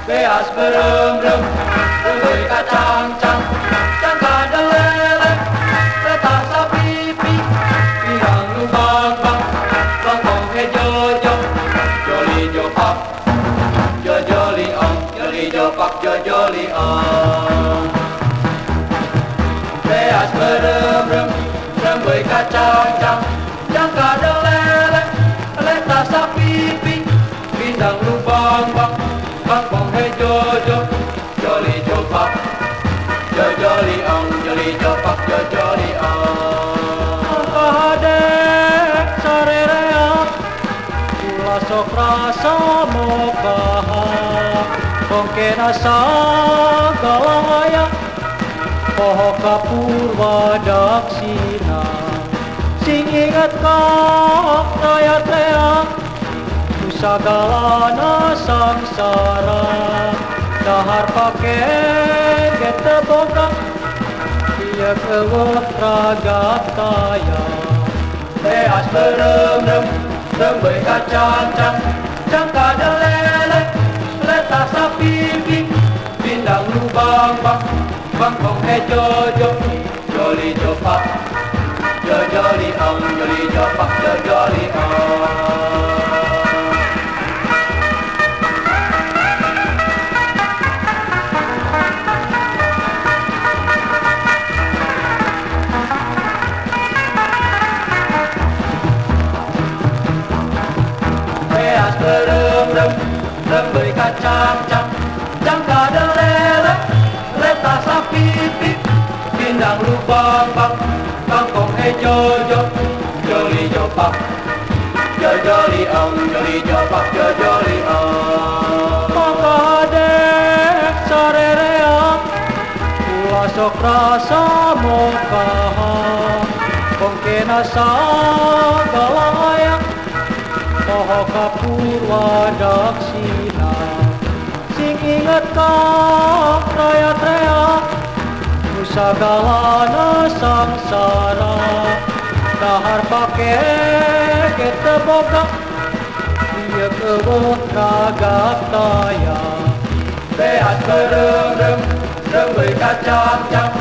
Beas berem-rem, rembui kacang-cang, cangka delele, letak sapipi, pirang nu bang-bang, bang-bong hejojo, joli jopak, jojoli ong, joli jopak, jojoli ong. Beas berem-rem, rembui kacang-cang, cangka delele, letak sapipi, pirang nu bang-bang, bang-bong hejojo, joli jopak, jojoli ong, joli jopak, jojoli ong. Kadek sarereak Kula sok rasa mokaha Kongkena sagalaya Poho kapurwa daksina Sing ingat ka rakyat leak Sagalana sangsara Dahar pake gete boga Ia kewah ragataya Beas berem-rem, rembui kacang-cang, cangka delele, letak sapipi, bindang nu bang-bang, bang-bong hejojo, joli jopak, jojoli ong, joli jopak, jojoli ong. Beas berem-rem, rembui kacang-cang, cangka delele, letak sapipi, bindang lu bang-bang, bang-bong hejojo, joli jopak, jojoli ong, joli jopak, jojoli ong. Kadek sarereak Kula sok rasa mokaha Kongkena sagalaya Poho kapurwa daksina Sing inget ka rakyat reak Nusagalana sangsara Dahar pake gete boga Ia kewah ragataya Beas berem-rem, rembui kacang-cang,